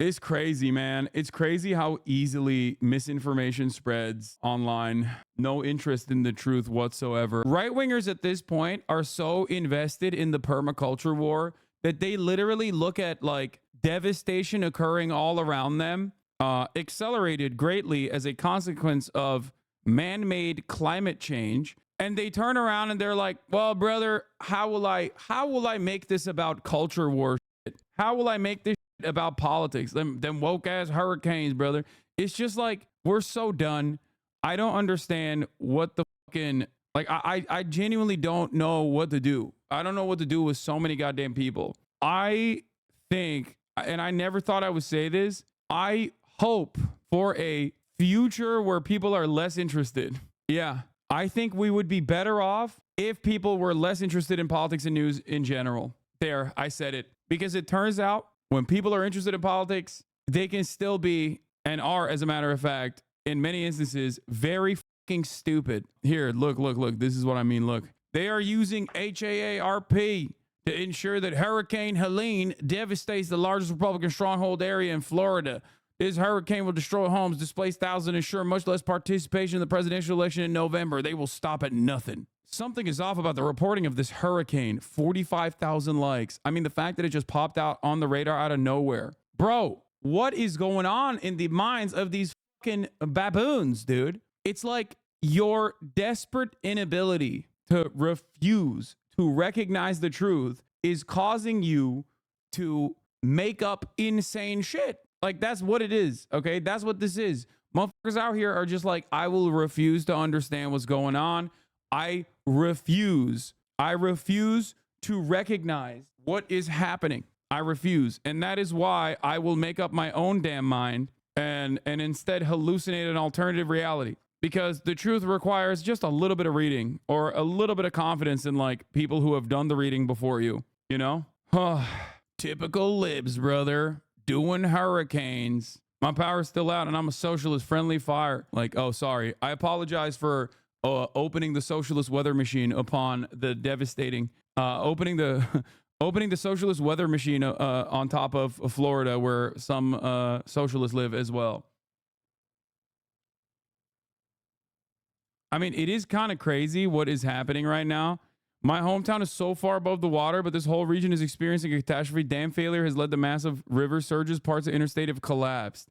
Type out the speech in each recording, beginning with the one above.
It's crazy, man. It's crazy how easily misinformation spreads online. No interest in the truth whatsoever. Right wingers at this point are so invested in the permaculture war that they literally look at like devastation occurring all around them, accelerated greatly as a consequence of man-made climate change. And they turn around and they're like, well, brother, how will I make this about culture war shit? How will I make this about politics? Them woke ass hurricanes, brother. It's just like we're so done. I don't understand what the fucking like. I genuinely don't know what to do. I don't know what to do with so many goddamn people. I think, and I never thought I would say this, I hope for a future where people are less interested. Yeah, I think we would be better off if people were less interested in politics and news in general. There, I said it. Because it turns out when people are interested in politics, they can still be, and are, as a matter of fact, in many instances, very fucking stupid. Here, look. This is what I mean. Look, they are using HAARP to ensure that Hurricane Helene devastates the largest Republican stronghold area in Florida. This hurricane will destroy homes, displace thousands, and ensure much less participation in the presidential election in November. They will stop at nothing. Something is off about the reporting of this hurricane. 45,000 likes. I mean, the fact that it just popped out on the radar out of nowhere. Bro, what is going on in the minds of these fucking baboons, dude? It's like your desperate inability to refuse to recognize the truth is causing you to make up insane shit. Like, that's what it is, okay? That's what this is. Motherfuckers out here are just like, I will refuse to understand what's going on. I refuse to recognize what is happening. I refuse. And that is why I will make up my own damn mind and instead hallucinate an alternative reality. Because the truth requires just a little bit of reading or a little bit of confidence in like people who have done the reading before you, you know? Typical libs, brother. Doing hurricanes. My power's still out and I'm a socialist friendly fire. Like, oh, sorry. I apologize for opening the socialist weather machine upon the devastating, opening the socialist weather machine on top of Florida where some socialists live as well. I mean, it is kind of crazy what is happening right now. My hometown is so far above the water, but this whole region is experiencing a catastrophe. Dam failure has led to massive river surges. Parts of interstate have collapsed.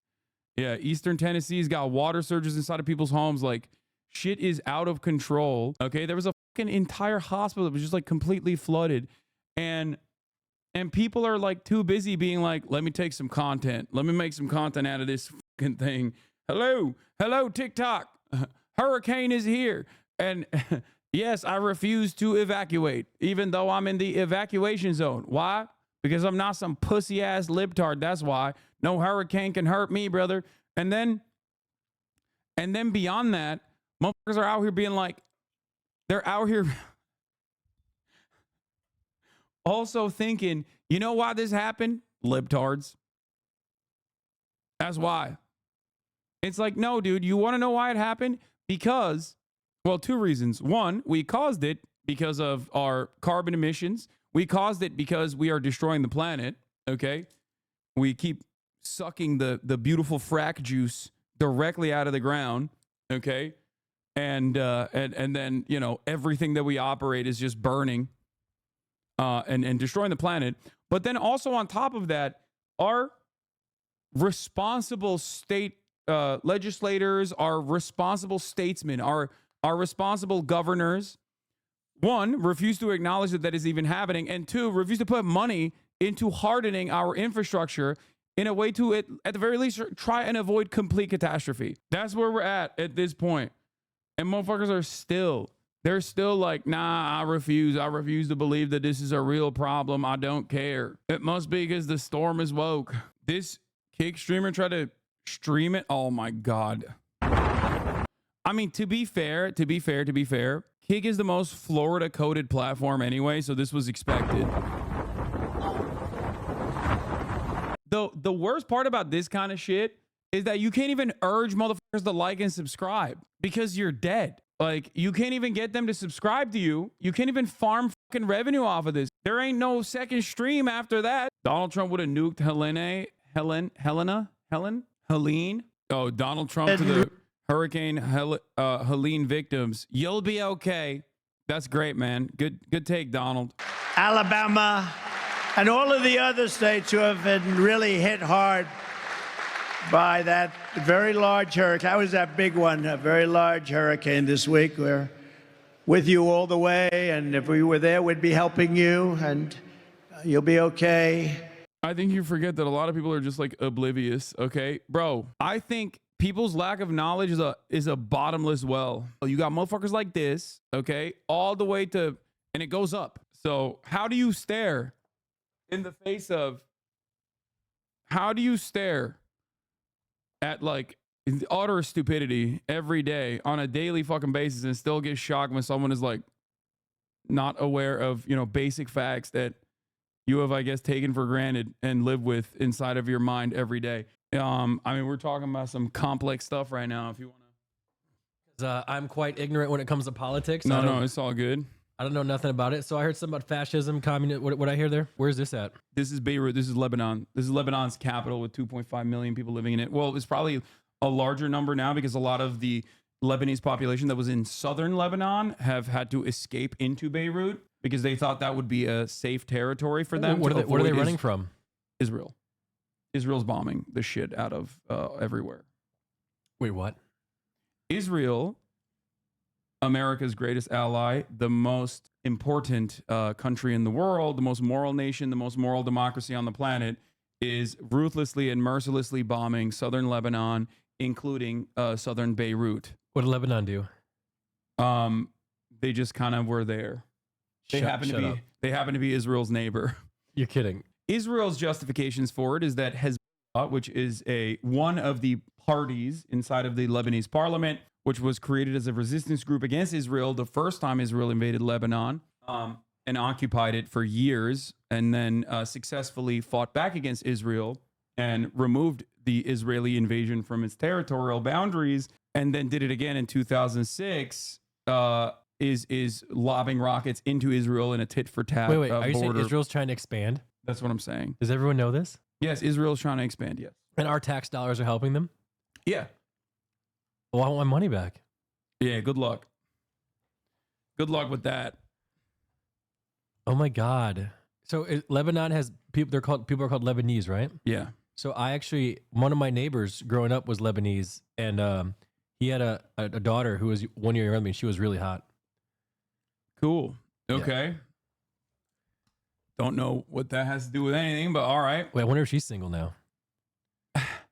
Yeah, Eastern Tennessee's got water surges inside of people's homes. Like, shit is out of control. Okay, there was a fucking entire hospital that was just like completely flooded. And people are like too busy being like, let me take some content. Let me make some content out of this fucking thing. Hello, TikTok. Hurricane is here. And yes, I refuse to evacuate, even though I'm in the evacuation zone. Why? Because I'm not some pussy ass libtard. That's why. No hurricane can hurt me, brother. And then beyond that, motherfuckers are out here being like, they're out here also thinking, you know why this happened? Libtards. That's why. It's like, no, dude, you want to know why it happened? Because, well, two reasons. One, we caused it because of our carbon emissions. We caused it because we are destroying the planet, okay? We keep sucking the beautiful frack juice directly out of the ground, okay? And then, you know, everything that we operate is just burning and destroying the planet. But then also on top of that, our responsible state legislators, our responsible statesmen, our responsible governors, one, refuse to acknowledge that is even happening, and two, refuse to put money into hardening our infrastructure in a way to, at the very least, try and avoid complete catastrophe. That's where we're at this point. And motherfuckers are they're still like, nah, I refuse to believe that this is a real problem. I don't care. It must be because the storm is woke. This Kick streamer tried to stream it. Oh my God. I mean, to be fair, Kick is the most Florida coded platform anyway, so this was expected. The worst part about this kind of shit is that you can't even urge motherfuckers to like and subscribe because you're dead. Like, you can't even get them to subscribe to you. You can't even farm fucking revenue off of this. There ain't no second stream after that. Donald Trump would have nuked Helene. Oh, Donald Trump to the Hurricane Helene victims. You'll be okay. That's great, man. Good take, Donald. Alabama, and all of the other states who have been really hit hard by that very large hurricane. That was that big one, a very large hurricane this week. We're with you all the way, and if we were there, we'd be helping you, and you'll be okay. I think you forget that a lot of people are just like oblivious, okay? Bro, I think people's lack of knowledge is a bottomless well. You got motherfuckers like this, okay? All the way to, and it goes up. So how do you stare in the face of, how do you stare at like utter stupidity every day on a daily fucking basis and still get shocked when someone is like not aware of, you know, basic facts that you have, I guess, taken for granted and live with inside of your mind every day. I mean, we're talking about some complex stuff right now. If you want to, I'm quite ignorant when it comes to politics. No, it's all good. I don't know nothing about it. So I heard something about fascism, communism. What I hear there? Where's this at? This is Beirut. This is Lebanon. This is Lebanon's capital with 2.5 million people living in it. Well, it's probably a larger number now because a lot of the Lebanese population that was in southern Lebanon have had to escape into Beirut because they thought that would be a safe territory for them. What are they running from? Israel. Israel's bombing the shit out of everywhere. Wait, what? Israel, America's greatest ally, the most important country in the world, the most moral nation, the most moral democracy on the planet, is ruthlessly and mercilessly bombing southern Lebanon, including southern Beirut. What did Lebanon do? They just kind of were there. They happen to be Israel's neighbor. You're kidding. Israel's justifications for it is that Hezbollah, which is one of the parties inside of the Lebanese parliament, which was created as a resistance group against Israel the first time Israel invaded Lebanon and occupied it for years, and then successfully fought back against Israel and removed the Israeli invasion from its territorial boundaries, and then did it again in 2006, is lobbing rockets into Israel in a tit-for-tat Wait, are you border. saying Israel's trying to expand? That's what I'm saying. Does everyone know this? Yes, Israel's trying to expand, yes. And our tax dollars are helping them? Yeah. Well, I want my money back. Yeah, good luck. Good luck with that. Oh my God. So Lebanon has people, people are called Lebanese, right? Yeah. So one of my neighbors growing up was Lebanese, and he had a daughter who was 1 year younger than me, and she was really hot. Cool. Okay. Yeah. Don't know what that has to do with anything, but all right. Wait, I wonder if she's single now.